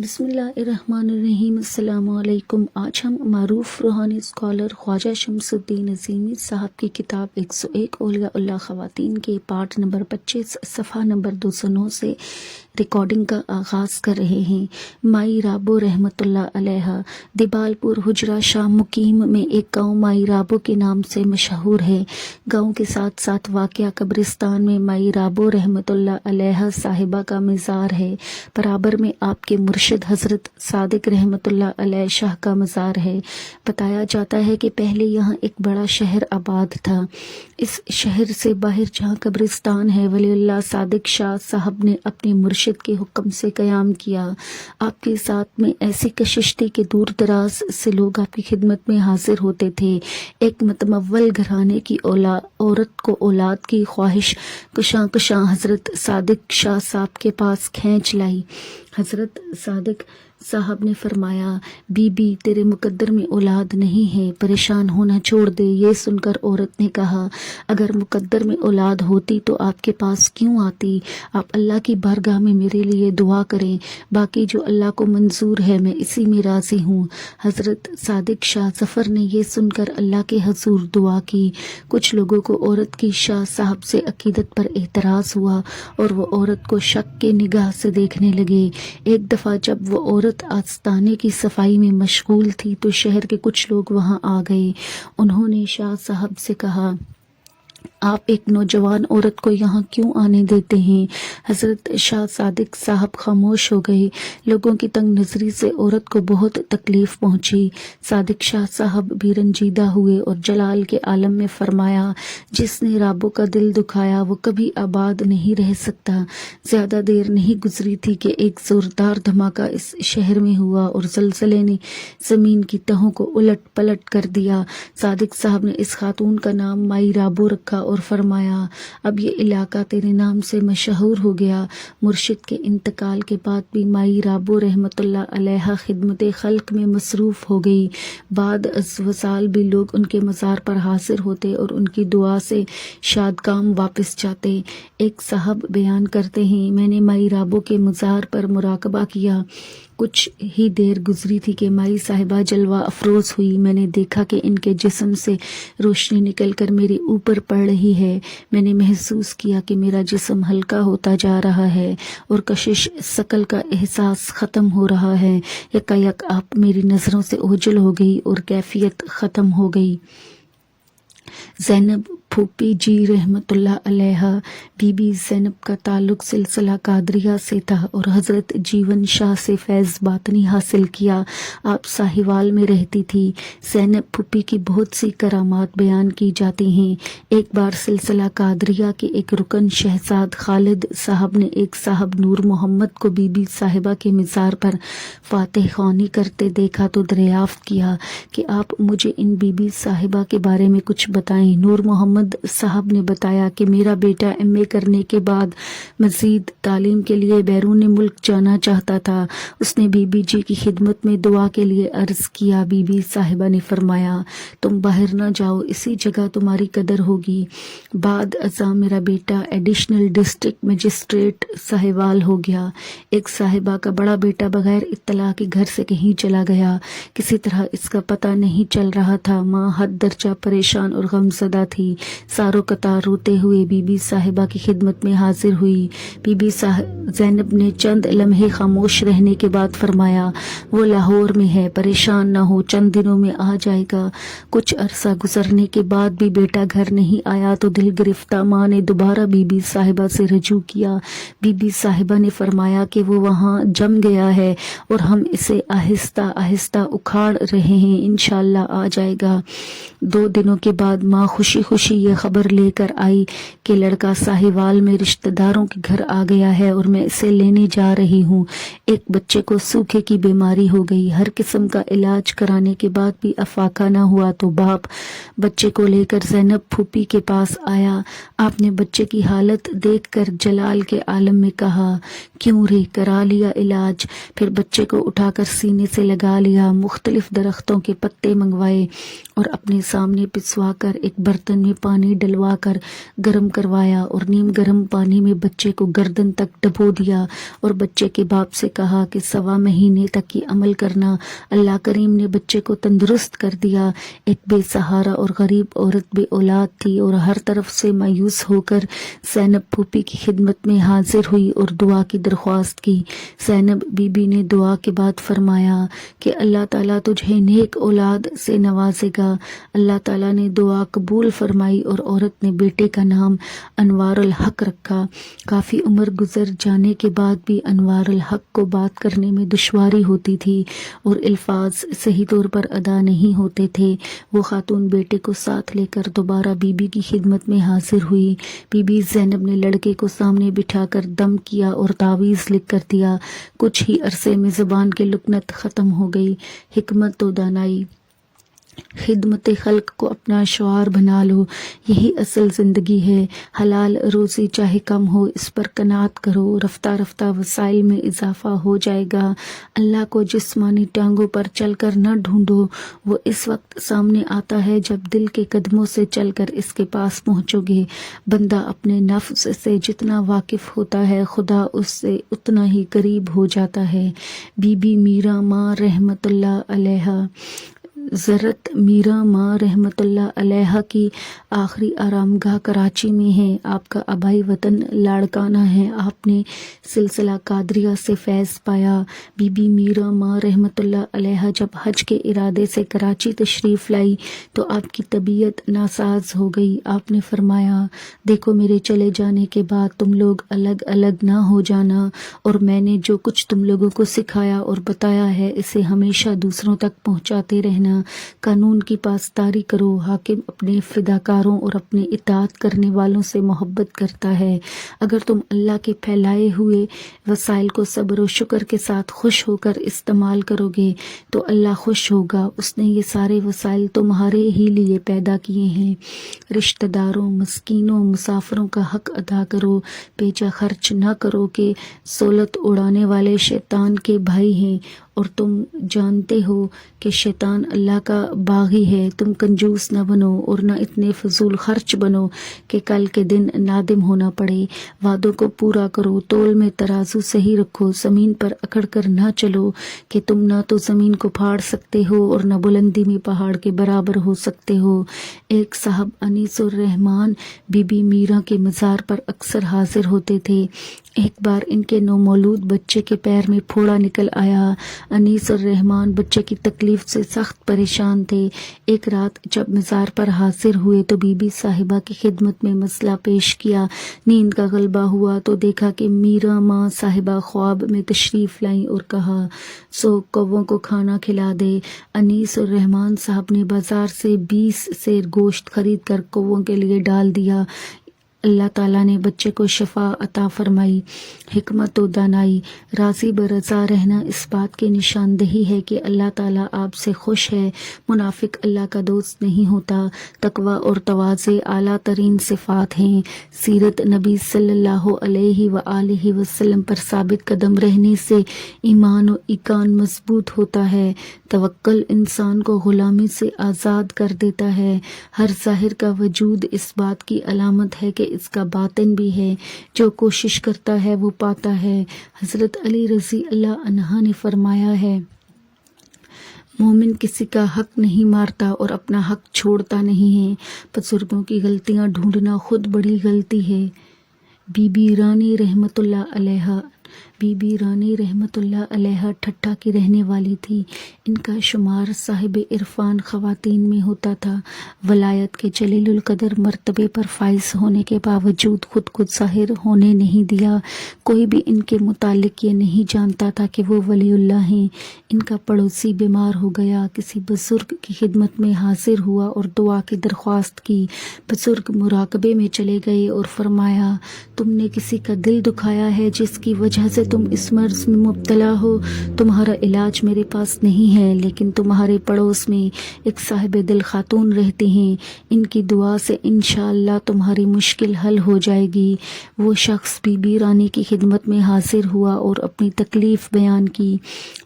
بسم اللہ الرحمن الرحیم۔ السلام علیکم۔ آج ہم معروف روحانی اسکالر خواجہ شمس الدین عظیمی صاحب کی کتاب 101 اولیاء اللہ خواتین کے پارٹ نمبر 25 صفحہ نمبر 209 سے ریکارڈنگ کا آغاز کر رہے ہیں۔ مائی رابو رحمۃ اللہ علیہ دیبال پور حجرہ شام مقیم میں ایک گاؤں مائی رابو کے نام سے مشہور ہے۔ گاؤں کے ساتھ ساتھ واقع قبرستان میں مائی رابو رحمۃ اللہ علیہ صاحبہ کا مزار ہے۔ برابر میں آپ کے مرشد حضرت صادق رحمۃ اللہ علیہ شاہ کا مزار ہے۔ بتایا جاتا ہے کہ پہلے یہاں ایک بڑا شہر آباد تھا۔ اس شہر سے باہر جہاں قبرستان ہے، ولی اللہ صادق شاہ صاحب نے اپنے مرشد کے حکم سے قیام کیا۔ آپ کے ساتھ میں ایسی کشش تھی کہ دور دراز سے لوگ آپ کی خدمت میں حاضر ہوتے تھے۔ ایک متمول گھرانے کی عورت کو اولاد کی خواہش کشاں کشاں حضرت صادق شاہ صاحب کے پاس کھینچ لائی۔ حضرت صادق صاحب نے فرمایا، بی بی تیرے مقدر میں اولاد نہیں ہے، پریشان ہونا چھوڑ دے۔ یہ سن کر عورت نے کہا، اگر مقدر میں اولاد ہوتی تو آپ کے پاس کیوں آتی؟ آپ اللہ کی بارگاہ میں میرے لیے دعا کریں، باقی جو اللہ کو منظور ہے میں اسی میں راضی ہوں۔ حضرت صادق شاہ ظفر نے یہ سن کر اللہ کے حضور دعا کی۔ کچھ لوگوں کو عورت کی شاہ صاحب سے عقیدت پر اعتراض ہوا اور وہ عورت کو شک کے نگاہ سے دیکھنے لگے۔ ایک دفعہ جب وہ عورت آستانے کی صفائی میں مشغول تھی تو شہر کے کچھ لوگ وہاں آ گئے۔ انہوں نے شاہ صاحب سے کہا، آپ ایک نوجوان عورت کو یہاں کیوں آنے دیتے ہیں؟ حضرت شاہ صادق صاحب خاموش ہو گئے۔ لوگوں کی تنگ نظری سے عورت کو بہت تکلیف پہنچی۔ صادق شاہ صاحب بھی رنجیدہ ہوئے اور جلال کے عالم میں فرمایا، جس نے رابو کا دل دکھایا وہ کبھی آباد نہیں رہ سکتا۔ زیادہ دیر نہیں گزری تھی کہ ایک زوردار دھماکہ اس شہر میں ہوا اور زلزلے نے زمین کی تہوں کو الٹ پلٹ کر دیا۔ صادق صاحب نے اس خاتون کا نام مائی رابو رکھا اور فرمایا، اب یہ علاقہ تیرے نام سے مشہور ہو گیا۔ مرشد کے انتقال کے بعد بھی مائی رابو رحمۃ اللہ علیہ خدمت خلق میں مصروف ہو گئی۔ بعد از وصال بھی لوگ ان کے مزار پر حاضر ہوتے اور ان کی دعا سے شادکام واپس جاتے۔ ایک صاحب بیان کرتے ہیں، میں نے مائی رابو کے مزار پر مراقبہ کیا۔ کچھ ہی دیر گزری تھی کہ مائی صاحبہ جلوہ افروز ہوئی۔ میں نے دیکھا کہ ان کے جسم سے روشنی نکل کر میرے اوپر پڑ رہی ہے۔ میں نے محسوس کیا کہ میرا جسم ہلکا ہوتا جا رہا ہے اور کشش ثقل کا احساس ختم ہو رہا ہے۔ یکایک آپ میری نظروں سے اوجھل ہو گئی اور کیفیت ختم ہو گئی۔ زینب پھوپھی جی رحمۃ اللہ علیہ، بی بی زینب کا تعلق سلسلہ قادریہ سے تھا اور حضرت جیون شاہ سے فیض باطنی حاصل کیا۔ آپ ساہیوال میں رہتی تھی۔ زینب پھوپھی کی بہت سی کرامات بیان کی جاتی ہیں۔ ایک بار سلسلہ قادریہ کے ایک رکن شہزاد خالد صاحب نے ایک صاحب نور محمد کو بی بی صاحبہ کے مزار پر فاتح خوانی کرتے دیکھا تو دریافت کیا کہ آپ مجھے ان بی بی صاحبہ کے بارے میں کچھ بتائیں۔ نور محمد صاحب نے بتایا کہ میرا بیٹا ایم اے کرنے کے بعد مزید تعلیم کے لیے بیرون ملک جانا چاہتا تھا۔ اس نے بی بی جی کی خدمت میں دعا کے لیے عرض کیا۔ بی بی صاحبہ نے فرمایا، تم باہر نہ جاؤ، اسی جگہ تمہاری قدر ہوگی۔ بعد ازاں میرا بیٹا ایڈیشنل ڈسٹرکٹ مجسٹریٹ ساہیوال ہو گیا۔ ایک صاحبہ کا بڑا بیٹا بغیر اطلاع کے گھر سے کہیں چلا گیا۔ کسی طرح اس کا پتہ نہیں چل رہا تھا۔ ماں حد درجہ پریشان اور غمزدہ تھی۔ ساروں قطار روتے ہوئے بی بی صاحبہ کی خدمت میں حاضر ہوئی۔ بی بی زینب نے چند لمحے خاموش رہنے کے بعد فرمایا، وہ لاہور میں ہے، پریشان نہ ہو، چند دنوں میں آ جائے گا۔ کچھ عرصہ گزرنے کے بعد بھی بیٹا گھر نہیں آیا تو دل گرفتہ ماں نے دوبارہ بی بی صاحبہ سے رجوع کیا۔ بی بی صاحبہ نے فرمایا کہ وہ وہاں جم گیا ہے اور ہم اسے آہستہ آہستہ اکھاڑ رہے ہیں، انشاءاللہ آ جائے گا۔ 2 دنوں کے بعد ماں خوشی خوشی یہ خبر لے کر آئی کہ لڑکا ساہیوال میں رشتہ داروں کے گھر آ گیا ہے اور میں اسے لینے جا رہی ہوں۔ ایک بچے کو سوکھے کی بیماری ہو گئی۔ ہر قسم کا علاج کرانے کے بعد بھی افاقہ نہ ہوا تو باپ بچے کو لے کر زینب پھوپھی کے پاس آیا۔ آپ نے بچے کی حالت دیکھ کر جلال کے عالم میں کہا، کیوں رے، کرا لیا علاج؟ پھر بچے کو اٹھا کر سینے سے لگا لیا، مختلف درختوں کے پتے منگوائے اور اپنے سامنے پسوا کر ایک برتن میں پانی ڈلوا کر گرم کروایا اور نیم گرم پانی میں بچے کو گردن تک ڈبو دیا اور بچے کے باپ سے کہا کہ 1.25 مہینے تک یہ عمل کرنا۔ اللہ کریم نے بچے کو تندرست کر دیا۔ ایک بے سہارا اور غریب عورت بے اولاد تھی اور ہر طرف سے مایوس ہو کر زینب پھوپھی کی خدمت میں حاضر ہوئی اور دعا کی درخواست کی۔ زینب بی بی نے دعا کے بعد فرمایا کہ اللہ تعالیٰ تجھے نیک اولاد سے نوازے گا۔ اللہ تعالیٰ نے دعا قبول فرمائی اور عورت نے بیٹے کا نام انوار الحق رکھا۔ کافی عمر گزر جانے کے بعد بھی انوار الحق کو بات کرنے میں دشواری ہوتی تھی اور الفاظ صحیح طور پر ادا نہیں ہوتے تھے۔ وہ خاتون بیٹے کو ساتھ لے کر دوبارہ بی بی کی خدمت میں حاضر ہوئی۔ بی بی زینب نے لڑکے کو سامنے بٹھا کر دم کیا اور تعویذ لکھ کر دیا۔ کچھ ہی عرصے میں زبان کی لکنت ختم ہو گئی۔ حکمت و دانائی۔ خدمت خلق کو اپنا شعار بنا لو، یہی اصل زندگی ہے۔ حلال روزی چاہے کم ہو، اس پر قناعت کرو، رفتہ رفتہ وسائل میں اضافہ ہو جائے گا۔ اللہ کو جسمانی ٹانگوں پر چل کر نہ ڈھونڈو، وہ اس وقت سامنے آتا ہے جب دل کے قدموں سے چل کر اس کے پاس پہنچو گے۔ بندہ اپنے نفس سے جتنا واقف ہوتا ہے، خدا اس سے اتنا ہی قریب ہو جاتا ہے۔ بی بی میرا ماں رحمت اللہ علیہا۔ زرت میرا ماں رحمت اللہ علیہا کی آخری آرام گاہ کراچی میں ہے۔ آپ کا آبائی وطن لاڑکانہ ہے۔ آپ نے سلسلہ قادریہ سے فیض پایا۔ بی بی میرا ماں رحمت اللہ علیہا جب حج کے ارادے سے کراچی تشریف لائی تو آپ کی طبیعت ناساز ہو گئی۔ آپ نے فرمایا، دیکھو میرے چلے جانے کے بعد تم لوگ الگ الگ نہ ہو جانا، اور میں نے جو کچھ تم لوگوں کو سکھایا اور بتایا ہے اسے ہمیشہ دوسروں تک پہنچاتے رہنا۔ قانون کی پاسداری کرو۔ حاکم اپنے فداکاروں اور اپنے اطاعت کرنے والوں سے محبت کرتا ہے۔ اگر تم اللہ کے پھیلائے ہوئے وسائل کو صبر و شکر کے ساتھ خوش ہو کر استعمال کرو گے تو اللہ خوش ہوگا۔ اس نے یہ سارے وسائل تمہارے ہی لیے پیدا کیے ہیں۔ رشتہ داروں، مسکینوں، مسافروں کا حق ادا کرو۔ بیجا خرچ نہ کرو کہ سہولت اڑانے والے شیطان کے بھائی ہیں، اور تم جانتے ہو کہ شیطان اللہ کا باغی ہے۔ تم کنجوس نہ بنو اور نہ اتنے فضول خرچ بنو کہ کل کے دن نادم ہونا پڑے۔ وعدوں کو پورا کرو، تول میں ترازو صحیح رکھو، زمین پر اکڑ کر نہ چلو کہ تم نہ تو زمین کو پھاڑ سکتے ہو اور نہ بلندی میں پہاڑ کے برابر ہو سکتے ہو۔ ایک صاحب انیس الرحمن بی بی میرا کے مزار پر اکثر حاضر ہوتے تھے۔ ایک بار ان کے نومولود بچے کے پیر میں پھوڑا نکل آیا۔ انیس الرحمن بچے کی تکلیف سے سخت پریشان تھے۔ ایک رات جب مزار پر حاضر ہوئے تو بی بی صاحبہ کی خدمت میں مسئلہ پیش کیا۔ نیند کا غلبہ ہوا تو دیکھا کہ میرا ماں صاحبہ خواب میں تشریف لائیں اور کہا، سو کووں کو کھانا کھلا دے۔ انیس الرحمن صاحب نے بازار سے 20 سیر گوشت خرید کر کووں کے لیے ڈال دیا۔ اللہ تعالیٰ نے بچے کو شفا عطا فرمائی۔ حکمت و دانائی۔ راضی برضا رہنا اس بات کی نشاندہی ہے کہ اللہ تعالیٰ آپ سے خوش ہے۔ منافق اللہ کا دوست نہیں ہوتا۔ تقوی اور تواضع اعلیٰ ترین صفات ہیں۔ سیرت نبی صلی اللہ علیہ وآلہ وسلم پر ثابت قدم رہنے سے ایمان و ایقان مضبوط ہوتا ہے۔ توکل انسان کو غلامی سے آزاد کر دیتا ہے۔ ہر ظاہر کا وجود اس بات کی علامت ہے کہ اس کا باطن بھی ہے۔ جو کوشش کرتا ہے وہ پاتا ہے۔ حضرت علی رضی اللہ عنہ نے فرمایا ہے، مومن کسی کا حق نہیں مارتا اور اپنا حق چھوڑتا نہیں ہے۔ بزرگوں کی غلطیاں ڈھونڈنا خود بڑی غلطی ہے۔ بی بی رانی رحمت اللہ علیہا۔ بی بی رانی رحمت اللہ علیہا ٹھٹھا کی رہنے والی تھی۔ ان کا شمار صاحب عرفان خواتین میں ہوتا تھا۔ ولایت کے جلیل القدر مرتبے پر فائز ہونے کے باوجود خود کو ظاہر ہونے نہیں دیا۔ کوئی بھی ان کے متعلق یہ نہیں جانتا تھا کہ وہ ولی اللہ ہیں۔ ان کا پڑوسی بیمار ہو گیا، کسی بزرگ کی خدمت میں حاضر ہوا اور دعا کی درخواست کی۔ بزرگ مراقبے میں چلے گئے اور فرمایا، تم نے کسی کا دل دکھایا ہے جس کی وجہ سے تم اس مرض میں مبتلا ہو۔ تمہارا علاج میرے پاس نہیں ہے، لیکن تمہارے پڑوس میں ایک صاحب دل خاتون رہتی ہیں، ان کی دعا سے انشاءاللہ تمہاری مشکل حل ہو جائے گی۔ وہ شخص بی بی رانی کی خدمت میں حاضر ہوا اور اپنی تکلیف بیان کی۔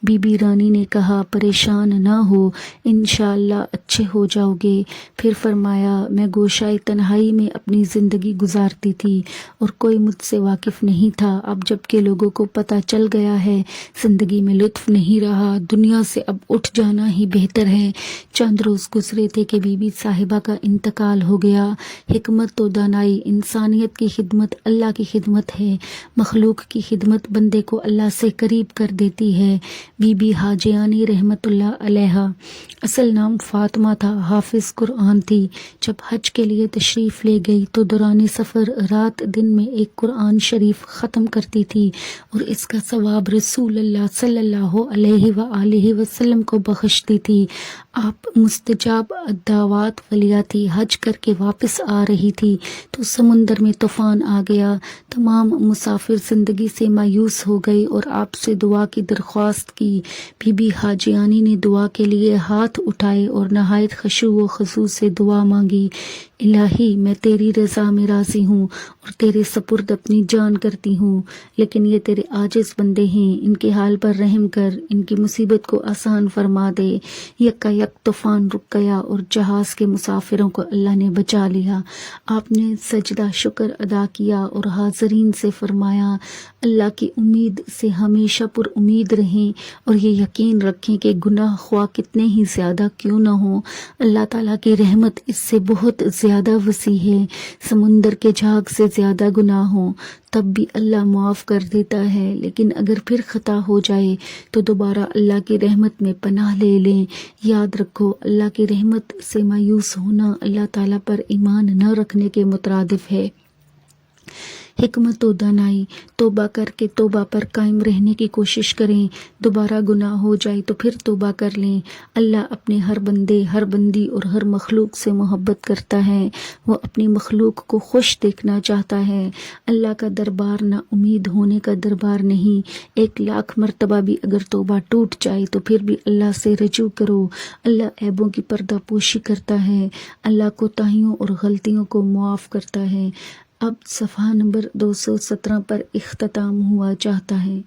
بی بی رانی نے کہا پریشان نہ ہو، انشاءاللہ اچھے ہو جاؤ گے۔ پھر فرمایا میں گوشائے تنہائی میں اپنی زندگی گزارتی تھی اور کوئی مجھ سے واقف نہیں تھا، اب جب کہ لوگوں کو پتہ چل گیا ہے زندگی میں لطف نہیں رہا، دنیا سے اب اٹھ جانا ہی بہتر ہے۔ چند روز گزرے تھے کہ بی بی صاحبہ کا انتقال ہو گیا۔ حکمت و دانائی انسانیت کی خدمت اللہ کی خدمت ہے، مخلوق کی خدمت بندے کو اللہ سے قریب کر دیتی ہے۔ بی بی حاجیانی رحمت اللہ علیہا، اصل نام فاطمہ تھا، حافظ قرآن تھی۔ جب حج کے لیے تشریف لے گئی تو دوران سفر رات دن میں ایک قرآن شریف ختم کرتی تھی اور اس کا ثواب رسول اللہ صلی اللہ علیہ وآلہ وسلم کو بخشتی تھی۔ آپ مستجاب الدعوات ولیہ تھی، حج کر کے واپس آ رہی تھی تو سمندر میں طوفان آ گیا، تمام مسافر زندگی سے مایوس ہو گئے اور آپ سے دعا کی درخواست کی۔ بی بی حاجیانی نے دعا کے لیے ہاتھ اٹھائے اور نہایت خشوع و خضوع سے دعا مانگی، الہی میں تیری رضا میں راضی ہوں اور تیرے سپرد اپنی جان کرتی ہوں، لیکن یہ تیرے عاجز بندے ہیں، ان کے حال پر رحم کر، ان کی مصیبت کو آسان فرما دے۔ یکا یک طوفان رک گیا اور جہاز کے مسافروں کو اللہ نے بچا لیا۔ آپ نے سجدہ شکر ادا کیا اور حاضرین سے فرمایا اللہ کی امید سے ہمیشہ پر امید رہیں اور یہ یقین رکھیں کہ گناہ خواہ کتنے ہی زیادہ کیوں نہ ہوں، اللہ تعالیٰ کی رحمت اس سے بہت زیادہ وسیع ہے۔ سمندر کے جھاگ سے زیادہ گناہ ہوں تب بھی اللہ معاف کر دیتا ہے، لیکن اگر پھر خطا ہو جائے تو دوبارہ اللہ کی رحمت میں پناہ لے لیں۔ یاد رکھو اللہ کی رحمت سے مایوس ہونا اللہ تعالیٰ پر ایمان نہ رکھنے کے مترادف ہے۔ حکمت و دانائی، توبہ کر کے توبہ پر قائم رہنے کی کوشش کریں، دوبارہ گناہ ہو جائے تو پھر توبہ کر لیں۔ اللہ اپنے ہر بندے، ہر بندی اور ہر مخلوق سے محبت کرتا ہے، وہ اپنی مخلوق کو خوش دیکھنا چاہتا ہے۔ اللہ کا دربار نا امید ہونے کا دربار نہیں، 1,00,000 مرتبہ بھی اگر توبہ ٹوٹ جائے تو پھر بھی اللہ سے رجوع کرو، اللہ عیبوں کی پردہ پوشی کرتا ہے، اللہ کوتاہیوں اور غلطیوں کو معاف کرتا ہے۔ اب صفحہ نمبر 217 پر اختتام ہوا چاہتا ہے۔